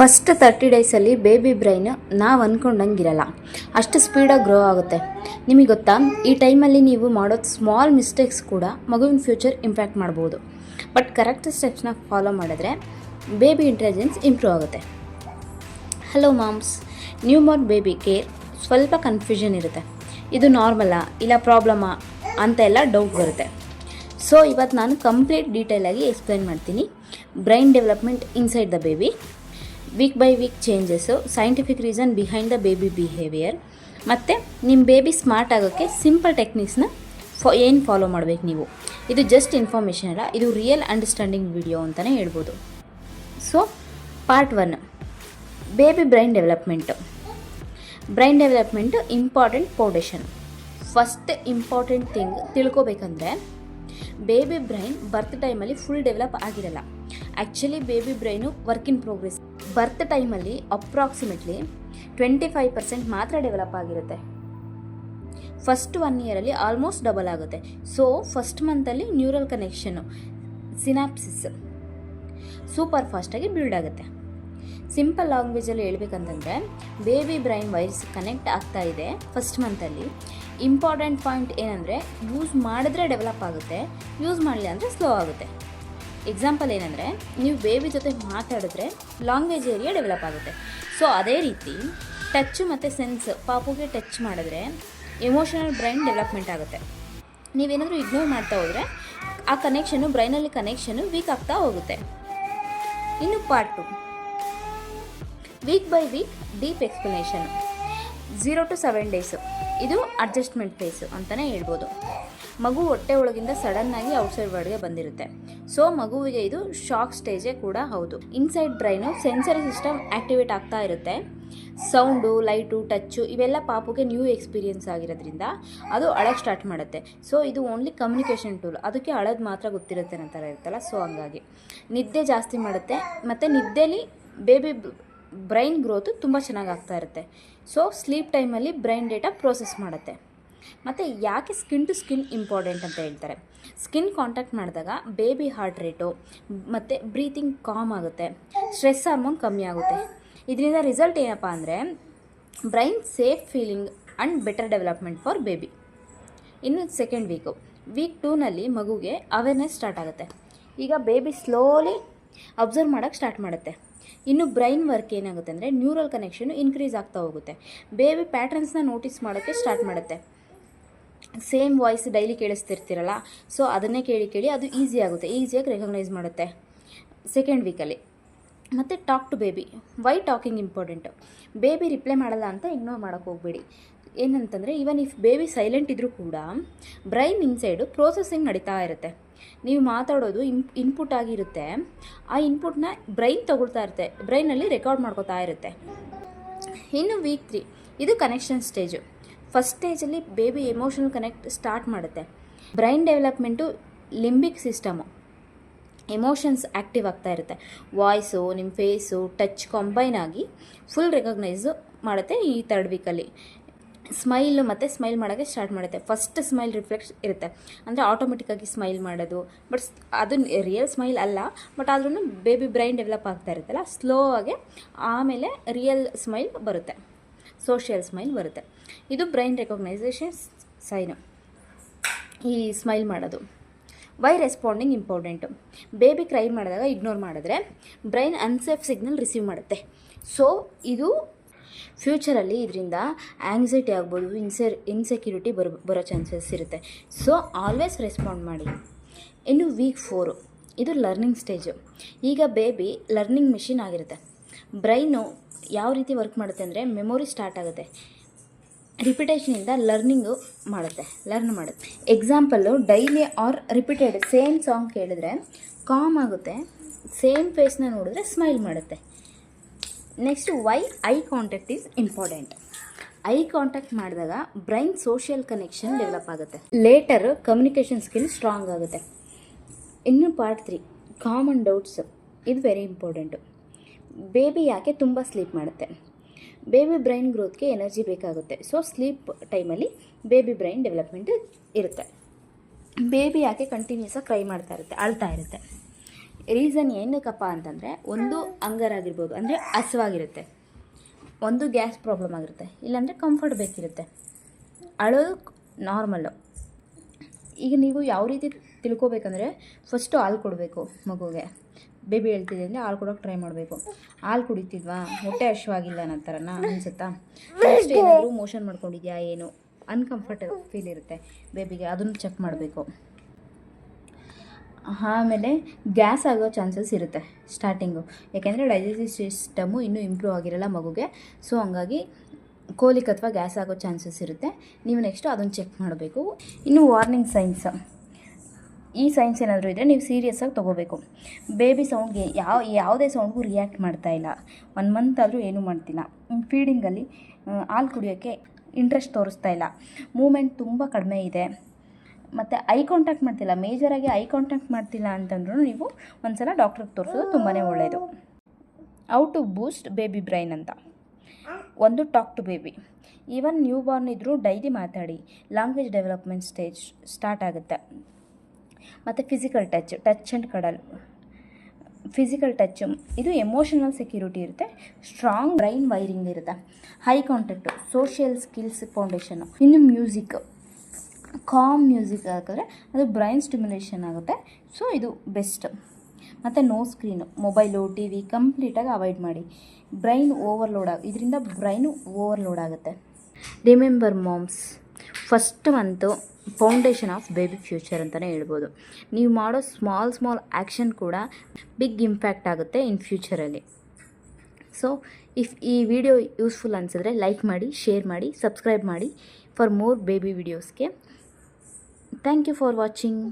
First 30 ಡೇಸಲ್ಲಿ baby brain ನಾವು ಅಂದ್ಕೊಂಡಂಗಿರಲ್ಲ, ಅಷ್ಟು ಸ್ಪೀಡಾಗಿ ಗ್ರೋ ಆಗುತ್ತೆ. ನಿಮಗೆ ಗೊತ್ತಾ, ಈ ಟೈಮಲ್ಲಿ ನೀವು ಮಾಡೋದು ಸ್ಮಾಲ್ ಮಿಸ್ಟೇಕ್ಸ್ ಕೂಡ ಮಗುವಿನ ಫ್ಯೂಚರ್ ಇಂಪ್ಯಾಕ್ಟ್ ಮಾಡ್ಬೋದು. ಬಟ್ ಕರೆಕ್ಟ್ ಸ್ಟೆಪ್ಸ್ನ ಫಾಲೋ ಮಾಡಿದ್ರೆ ಬೇಬಿ ಇಂಟೆಲಿಜೆನ್ಸ್ ಇಂಪ್ರೂವ್ ಆಗುತ್ತೆ. Hello moms, new Born baby care ಸ್ವಲ್ಪ ಕನ್ಫ್ಯೂಷನ್ ಇರುತ್ತೆ. ಇದು ನಾರ್ಮಲ್ಲಾ ಇಲ್ಲ ಪ್ರಾಬ್ಲಮಾ ಅಂತ ಎಲ್ಲ ಡೌಟ್ ಬರುತ್ತೆ. ಸೊ ಇವತ್ತು ನಾನು ಕಂಪ್ಲೀಟ್ ಡೀಟೇಲಾಗಿ ಎಕ್ಸ್ಪ್ಲೈನ್ ಮಾಡ್ತೀನಿ. Brain development inside the baby, week by week changes, scientific reason behind the baby behaviour, ಮತ್ತು ನಿಮ್ಮ ಬೇಬಿ ಸ್ಮಾರ್ಟ್ ಆಗೋಕ್ಕೆ ಸಿಂಪಲ್ ಟೆಕ್ನಿಕ್ಸ್ನ ಏನು ಫಾಲೋ ಮಾಡಬೇಕು ನೀವು. ಇದು ಜಸ್ಟ್ ಇನ್ಫಾರ್ಮೇಷನ್ ಅಲ್ಲ, ಇದು ರಿಯಲ್ ಅಂಡರ್ಸ್ಟ್ಯಾಂಡಿಂಗ್ ವಿಡಿಯೋ ಅಂತಲೇ ಹೇಳ್ಬೋದು. So part 1, baby brain development. Brain development important foundation. First important thing ತಿಳ್ಕೊಬೇಕಂದ್ರೆ, ಬೇಬಿ ಬ್ರೈನ್ ಬರ್ತ್ ಟೈಮಲ್ಲಿ ಫುಲ್ ಡೆವಲಪ್ ಆಗಿರಲ್ಲ. Actually baby brain work in progress. Birth ಟೈಮಲ್ಲಿ ಅಪ್ರಾಕ್ಸಿಮೇಟ್ಲಿ 25% ಮಾತ್ರ ಡೆವಲಪ್ ಆಗಿರುತ್ತೆ. ಫಸ್ಟ್ 1 ಇಯರಲ್ಲಿ ಆಲ್ಮೋಸ್ಟ್ ಡಬಲ್ ಆಗುತ್ತೆ. ಸೊ ಫಸ್ಟ್ ಮಂತಲ್ಲಿ neural ಕನೆಕ್ಷನ್ನು, ಸಿನಾಪ್ಸಿಸ್ ಸೂಪರ್ ಫಾಸ್ಟಾಗಿ ಬಿಲ್ಡ್ ಆಗುತ್ತೆ. ಸಿಂಪಲ್ ಲ್ಯಾಂಗ್ವೇಜಲ್ಲಿ ಹೇಳ್ಬೇಕಂತಂದರೆ, ಬೇಬಿ ಬ್ರೈನ್ ವೈರ್ಸ್ ಕನೆಕ್ಟ್ ಆಗ್ತಾ ಇದೆ ಫಸ್ಟ್ ಮಂತಲ್ಲಿ. ಇಂಪಾರ್ಟೆಂಟ್ ಪಾಯಿಂಟ್ ಏನಂದರೆ, ಯೂಸ್ ಮಾಡಿದ್ರೆ ಡೆವಲಪ್ ಆಗುತ್ತೆ, ಯೂಸ್ ಮಾಡಲಿಲ್ಲ ಅಂದರೆ ಸ್ಲೋ ಆಗುತ್ತೆ. ಎಕ್ಸಾಂಪಲ್ ಏನಂದರೆ, ನೀವು ಬೇಬಿ ಜೊತೆ ಮಾತಾಡಿದ್ರೆ ಲ್ಯಾಂಗ್ವೇಜ್ ಏರಿಯಾ ಡೆವಲಪ್ ಆಗುತ್ತೆ. ಸೊ ಅದೇ ರೀತಿ ಟಚ್ಚು ಮತ್ತು ಸೆನ್ಸ್, ಪಾಪುಗೆ ಟಚ್ ಮಾಡಿದ್ರೆ ಎಮೋಷನಲ್ ಬ್ರೈನ್ ಡೆವಲಪ್ಮೆಂಟ್ ಆಗುತ್ತೆ. ನೀವೇನಾದರೂ ಇಗ್ನೋರ್ ಮಾಡ್ತಾ ಹೋದರೆ ಆ ಕನೆಕ್ಷನು, ಬ್ರೈನಲ್ಲಿ ಕನೆಕ್ಷನು ವೀಕ್ ಆಗ್ತಾ ಹೋಗುತ್ತೆ. ಇನ್ನು part 2, week by week deep explanation. 0 to 7 days, ಇದು ಅಡ್ಜಸ್ಟ್ಮೆಂಟ್ ಫೇಸು ಅಂತಲೇ ಹೇಳ್ಬೋದು. ಮಗು ಹೊಟ್ಟೆ ಒಳಗಿಂದ ಸಡನ್ನಾಗಿ ಔಟ್ಸೈಡ್ ವರ್ಡ್ಗೆ ಬಂದಿರುತ್ತೆ. ಸೊ ಮಗುವಿಗೆ ಇದು ಶಾಕ್ ಸ್ಟೇಜೇ ಕೂಡ ಹೌದು. Inside brain sensory system activate ಆಗ್ತಾ ಇರುತ್ತೆ. ಸೌಂಡು, ಲೈಟು, ಟಚ್ಚು ಇವೆಲ್ಲ ಪಾಪುಗೆ ನ್ಯೂ ಎಕ್ಸ್ಪೀರಿಯನ್ಸ್ ಆಗಿರೋದ್ರಿಂದ ಅದು ಅಳಕ್ಕೆ ಸ್ಟಾರ್ಟ್ ಮಾಡುತ್ತೆ. ಸೊ ಇದು ಓನ್ಲಿ ಕಮ್ಯುನಿಕೇಷನ್ ಟೂಲ್, ಅದಕ್ಕೆ ಅಳೋದು ಮಾತ್ರ ಗೊತ್ತಿರುತ್ತೆ ಅನ್ನೋ ಥರ ಇರುತ್ತಲ್ಲ. ಸೊ ಹಂಗಾಗಿ ನಿದ್ದೆ ಜಾಸ್ತಿ ಮಾಡುತ್ತೆ, ಮತ್ತು ನಿದ್ದೆಲಿ ಬೇಬಿ ಬ್ರೈನ್ ಗ್ರೋತು ತುಂಬ ಚೆನ್ನಾಗಿ ಆಗ್ತಾ ಇರುತ್ತೆ. ಸೊ ಸ್ಲೀಪ್ ಟೈಮಲ್ಲಿ ಬ್ರೈನ್ ಡೇಟಾ ಪ್ರೋಸೆಸ್ ಮಾಡುತ್ತೆ. ಮತ್ತು ಯಾಕೆ ಸ್ಕಿನ್ ಟು ಸ್ಕಿನ್ ಇಂಪಾರ್ಟೆಂಟ್ ಅಂತ ಹೇಳ್ತಾರೆ, ಸ್ಕಿನ್ ಕಾಂಟ್ಯಾಕ್ಟ್ ಮಾಡಿದಾಗ ಬೇಬಿ ಹಾರ್ಟ್ ರೇಟು ಮತ್ತು ಬ್ರೀತಿಂಗ್ ಕಾಮ್ ಆಗುತ್ತೆ, ಸ್ಟ್ರೆಸ್ ಹಾರ್ಮೋನ್ ಕಮ್ಮಿ ಆಗುತ್ತೆ. ಇದರಿಂದ ರಿಸಲ್ಟ್ ಏನಪ್ಪ ಅಂದರೆ, brain safe feeling and better development for baby. ಇನ್ನು ಸೆಕೆಂಡ್ ವೀಕ್ 2ನಲ್ಲಿ ಮಗುಗೆ ಅವೇರ್ನೆಸ್ ಸ್ಟಾರ್ಟ್ ಆಗುತ್ತೆ. ಈಗ ಬೇಬಿ ಸ್ಲೋಲಿ ಅಬ್ಸರ್ವ್ ಮಾಡೋಕ್ಕೆ ಸ್ಟಾರ್ಟ್ ಮಾಡುತ್ತೆ. ಇನ್ನು ಬ್ರೈನ್ ವರ್ಕ್ ಏನಾಗುತ್ತೆ ಅಂದರೆ, ನ್ಯೂರಲ್ ಕನೆಕ್ಷನು ಇನ್ಕ್ರೀಸ್ ಆಗ್ತಾ ಹೋಗುತ್ತೆ. ಬೇಬಿ ಪ್ಯಾಟ್ರನ್ಸ್ನ ನೋಟಿಸ್ ಮಾಡೋಕ್ಕೆ ಸ್ಟಾರ್ಟ್ ಮಾಡುತ್ತೆ. ಸೇಮ್ ವಾಯ್ಸ್ ಡೈಲಿ ಕೇಳಿಸ್ತಿರ್ತೀರಲ್ಲ, ಸೊ ಅದನ್ನೇ ಕೇಳಿ ಅದು ಈಸಿ ಆಗುತ್ತೆ, ಈಸಿಯಾಗಿ ರೆಕಗ್ನೈಸ್ ಮಾಡುತ್ತೆ ಸೆಕೆಂಡ್ ವೀಕಲ್ಲಿ. ಮತ್ತು talk to baby. Why talking important? Baby reply ಮಾಡಲ್ಲ ಅಂತ ಇಗ್ನೋರ್ ಮಾಡೋಕ್ಕೆ ಹೋಗಬೇಡಿ. ಏನಂತಂದರೆ, ಈವನ್ ಇಫ್ ಬೇಬಿ ಸೈಲೆಂಟ್ ಇದ್ದರೂ ಕೂಡ ಬ್ರೈನ್ ಇನ್ಸೈಡು ಪ್ರೋಸೆಸಿಂಗ್ ನಡೀತಾ ಇರುತ್ತೆ. ನೀವು ಮಾತಾಡೋದು ಇನ್ಪುಟ್ ಆಗಿರುತ್ತೆ, ಆ ಇನ್ಪುಟ್ನ ಬ್ರೈನ್ ತಗೊಳ್ತಾ ಇರುತ್ತೆ, ಬ್ರೈನಲ್ಲಿ ರೆಕಾರ್ಡ್ ಮಾಡ್ಕೋತಾ ಇರುತ್ತೆ. ಇನ್ನು ವೀಕ್ 3, ಇದು ಕನೆಕ್ಷನ್ ಸ್ಟೇಜು. ಫಸ್ಟ್ ಸ್ಟೇಜಲ್ಲಿ ಬೇಬಿ ಎಮೋಷನಲ್ ಕನೆಕ್ಟ್ ಸ್ಟಾರ್ಟ್ ಮಾಡುತ್ತೆ. Brain development limbic system, emotions active ಆಗ್ತಾ ಇರುತ್ತೆ. ವಾಯ್ಸು, ನಿಮ್ಮ ಫೇಸು, ಟಚ್ ಕಂಬೈನ್ ಆಗಿ ಫುಲ್ ರೆಕಗ್ನೈಸು ಮಾಡುತ್ತೆ ಈ 3rd ವೀಕಲ್ಲಿ. ಸ್ಮೈಲು ಮತ್ತು ಸ್ಮೈಲ್ ಮಾಡೋಕ್ಕೆ ಸ್ಟಾರ್ಟ್ ಮಾಡುತ್ತೆ. ಫಸ್ಟ್ ಸ್ಮೈಲ್ ರಿಫ್ಲೆಕ್ಸ್ ಇರುತ್ತೆ, ಅಂದರೆ ಆಟೋಮೆಟಿಕ್ಕಾಗಿ ಸ್ಮೈಲ್ ಮಾಡೋದು. ಬಟ್ ಅದು ರಿಯಲ್ ಸ್ಮೈಲ್ ಅಲ್ಲ, ಬಟ್ ಆದ್ರೂ ಬೇಬಿ ಬ್ರೈನ್ ಡೆವಲಪ್ ಆಗ್ತಾ ಇರುತ್ತಲ್ಲ, ಸ್ಲೋ ಆಗಿ ಆಮೇಲೆ ರಿಯಲ್ ಸ್ಮೈಲ್ ಬರುತ್ತೆ, ಸೋಷಿಯಲ್ ಸ್ಮೈಲ್ ಬರುತ್ತೆ. ಇದು ಬ್ರೈನ್ ರೆಕಗ್ನೈಸೇಷನ್ ಸೈನು, ಈ ಸ್ಮೈಲ್ ಮಾಡೋದು. Why responding important? Baby cry ಮಾಡಿದಾಗ ಇಗ್ನೋರ್ ಮಾಡಿದ್ರೆ ಬ್ರೈನ್ ಅನ್ಸೇಫ್ ಸಿಗ್ನಲ್ ರಿಸೀವ್ ಮಾಡುತ್ತೆ. ಸೊ ಇದು ಫ್ಯೂಚರಲ್ಲಿ ಇದರಿಂದ ಆ್ಯಂಗ್ಸೈಟಿ ಆಗ್ಬೋದು, ಇನ್ಸೆಕ್ಯೂರಿಟಿ ಬರೋ ಚಾನ್ಸಸ್ ಇರುತ್ತೆ. ಸೊ ಆಲ್ವೇಸ್ ರೆಸ್ಪಾಂಡ್ ಮಾಡಿ. ಇನ್ನು ವೀಕ್ 4, ಇದು ಲರ್ನಿಂಗ್ ಸ್ಟೇಜು. ಈಗ ಬೇಬಿ ಲರ್ನಿಂಗ್ ಮಿಷಿನ್ ಆಗಿರುತ್ತೆ. ಬ್ರೈನು ಯಾವ ರೀತಿ ವರ್ಕ್ ಮಾಡುತ್ತೆ ಅಂದರೆ, ಮೆಮೊರಿ ಸ್ಟಾರ್ಟ್ ಆಗುತ್ತೆ, ರಿಪಿಟೇಷನಿಂದ ಲರ್ನ್ ಮಾಡುತ್ತೆ. Example, daily or repeated same song ಕೇಳಿದ್ರೆ ಕಾಮ್ ಆಗುತ್ತೆ, ಸೇಮ್ ಫೇಸ್ನ ನೋಡಿದ್ರೆ ಸ್ಮೈಲ್ ಮಾಡುತ್ತೆ. Next, why eye contact is important? Eye contact ಮಾಡಿದಾಗ ಬ್ರೈನ್ ಸೋಷಿಯಲ್ ಕನೆಕ್ಷನ್ ಡೆವಲಪ್ ಆಗುತ್ತೆ, ಲೇಟರ್ ಕಮ್ಯುನಿಕೇಷನ್ ಸ್ಕಿಲ್ ಸ್ಟ್ರಾಂಗ್ ಆಗುತ್ತೆ. ಇನ್ನು ಪಾರ್ಟ್ 3, ಕಾಮನ್ ಡೌಟ್ಸ್. ಇದು ವೆರಿ ಇಂಪಾರ್ಟೆಂಟು. ಬೇಬಿ ಯಾಕೆ ತುಂಬ ಸ್ಲೀಪ್ ಮಾಡುತ್ತೆ? ಬೇಬಿ ಬ್ರೈನ್ ಗ್ರೋತ್ಗೆ ಎನರ್ಜಿ ಬೇಕಾಗುತ್ತೆ. ಸೊ ಸ್ಲೀಪ್ ಟೈಮಲ್ಲಿ ಬೇಬಿ ಬ್ರೈನ್ ಡೆವಲಪ್ಮೆಂಟ್ ಇರುತ್ತೆ. ಬೇಬಿ ಯಾಕೆ ಕಂಟಿನ್ಯೂಸಾಗಿ ಕ್ರೈ ಮಾಡ್ತಾ ಇರುತ್ತೆ, ಅಳ್ತಾ ಇರುತ್ತೆ? ರೀಸನ್ ಏನಕ್ಕಪ್ಪ ಅಂತಂದರೆ, ಒಂದು ಹಂಗರ್ ಆಗಿರ್ಬೋದು, ಅಂದರೆ ಹಸಿವಾಗಿರುತ್ತೆ, ಒಂದು ಗ್ಯಾಸ್ ಪ್ರಾಬ್ಲಮ್ ಆಗಿರುತ್ತೆ, ಇಲ್ಲಾಂದರೆ ಕಂಫರ್ಟ್ ಬೇಕಿರುತ್ತೆ, ಅಳೋದು ನಾರ್ಮಲ್ಲು. ಈಗ ನೀವು ಯಾವ ರೀತಿ ತಿಳ್ಕೊಬೇಕಂದ್ರೆ, ಫಸ್ಟು ಹಾಲು ಕೊಡಬೇಕು ಮಗುಗೆ. ಬೇಬಿ ಹೇಳ್ತಿದೆ ಅಂದರೆ ಹಾಲು ಕೊಡೋಕೆ ಟ್ರೈ ಮಾಡಬೇಕು. ಹಾಲು ಕುಡಿತಿದ್ವಾ, ಹೊಟ್ಟೆ ಹಶ್ವಾಗಿಲ್ಲ ಅನ್ನೋ ಥರನ ಅನಿಸುತ್ತಾ, ನೆಕ್ಸ್ಟ್ ಏನಾದರೂ ಮೋಷನ್ ಮಾಡ್ಕೊಂಡಿದ್ಯಾ, ಏನು ಅನ್ಕಂಫರ್ಟಬಲ್ ಫೀಲ್ ಇರುತ್ತೆ ಬೇಬಿಗೆ, ಅದನ್ನು ಚೆಕ್ ಮಾಡಬೇಕು. ಆಮೇಲೆ ಗ್ಯಾಸ್ ಆಗೋ ಚಾನ್ಸಸ್ ಇರುತ್ತೆ ಸ್ಟಾರ್ಟಿಂಗು, ಯಾಕೆಂದರೆ ಡೈಜೆಸ್ಟಿವ್ ಸಿಸ್ಟಮು ಇನ್ನೂ ಇಂಪ್ರೂವ್ ಆಗಿರಲ್ಲ ಮಗುಗೆ. ಸೊ ಹಂಗಾಗಿ ಕೋಲಿಕ್ ಅಥವಾ ಗ್ಯಾಸ್ ಆಗೋ ಚಾನ್ಸಸ್ ಇರುತ್ತೆ. ನೀವು ನೆಕ್ಸ್ಟು ಅದನ್ನು ಚೆಕ್ ಮಾಡಬೇಕು. ಇನ್ನು ವಾರ್ನಿಂಗ್ ಸೈನ್ಸ್, ಈ ಸೈನ್ಸ್ ಏನಾದರೂ ಇದ್ದರೆ ನೀವು ಸೀರಿಯಸ್ಸಾಗಿ ತೊಗೋಬೇಕು. ಬೇಬಿ ಸೌಂಡ್ಗೆ ಯಾವುದೇ ಸೌಂಡ್ಗೂ ರಿಯಾಕ್ಟ್ ಮಾಡ್ತಾಯಿಲ್ಲ, 1 ಮಂತ್ ಆದರೂ ಏನೂ ಮಾಡ್ತಿಲ್ಲ, ಫೀಡಿಂಗಲ್ಲಿ ಹಾಲು ಕುಡಿಯೋಕ್ಕೆ ಇಂಟ್ರೆಸ್ಟ್ ತೋರಿಸ್ತಾ ಇಲ್ಲ, ಮೂಮೆಂಟ್ ತುಂಬ ಕಡಿಮೆ ಇದೆ, ಮತ್ತು ಐ ಕಾಂಟ್ಯಾಕ್ಟ್ ಮಾಡ್ತಿಲ್ಲ, ಮೇಜರಾಗಿ ಐ ಕಾಂಟ್ಯಾಕ್ಟ್ ಮಾಡ್ತಿಲ್ಲ ಅಂತಂದ್ರೂ ನೀವು ಒಂದು ಸಲ ಡಾಕ್ಟ್ರಿಗೆ ತೋರಿಸೋದು ತುಂಬಾ ಒಳ್ಳೆಯದು. How to boost baby brain ಅಂತ. ಒಂದು, talk to baby. Even newborn ಇದ್ದರೂ ಡೈಲಿ ಮಾತಾಡಿ, ಲ್ಯಾಂಗ್ವೇಜ್ ಡೆವಲಪ್ಮೆಂಟ್ ಸ್ಟೇಜ್ ಸ್ಟಾರ್ಟ್ ಆಗುತ್ತೆ. ಮತ್ತು physical touch and cuddle. Physical touch ಇದು ಎಮೋಷನಲ್ ಸೆಕ್ಯೂರಿಟಿ ಇರುತ್ತೆ, ಸ್ಟ್ರಾಂಗ್ ಬ್ರೈನ್ ವೈರಿಂಗ್ ಇರುತ್ತೆ, eye contact, social skills foundation. ಇನ್ನು ಮ್ಯೂಸಿಕ್, ಕಾಮ್ ಮ್ಯೂಸಿಕ್ ಹಾಕಿದ್ರೆ ಅದು ಬ್ರೈನ್ ಸ್ಟಿಮ್ಯುಲೇಷನ್ ಆಗುತ್ತೆ, ಸೊ ಇದು ಬೆಸ್ಟ್. ಮತ್ತು no screen, mobile, T V ಕಂಪ್ಲೀಟಾಗಿ ಅವಾಯ್ಡ್ ಮಾಡಿ. ಬ್ರೈನ್ ಇದರಿಂದ ಬ್ರೈನು ಓವರ್ಲೋಡ್ ಆಗುತ್ತೆ. Remember moms, first month foundation of baby future ಅಂತಲೇ ಹೇಳ್ಬೋದು. ನೀವು ಮಾಡೋ ಸ್ಮಾಲ್ ಆ್ಯಕ್ಷನ್ ಕೂಡ ಬಿಗ್ ಇಂಪ್ಯಾಕ್ಟ್ ಆಗುತ್ತೆ ಇನ್ ಫ್ಯೂಚರಲ್ಲಿ. ಸೊ ಇಫ್ ಈ ವಿಡಿಯೋ ಯೂಸ್ಫುಲ್ ಅನಿಸಿದ್ರೆ ಲೈಕ್ ಮಾಡಿ, ಶೇರ್ ಮಾಡಿ, ಸಬ್ಸ್ಕ್ರೈಬ್ ಮಾಡಿ ಫಾರ್ ಮೋರ್ ಬೇಬಿ ವಿಡಿಯೋಸ್ಗೆ. Thank you for watching.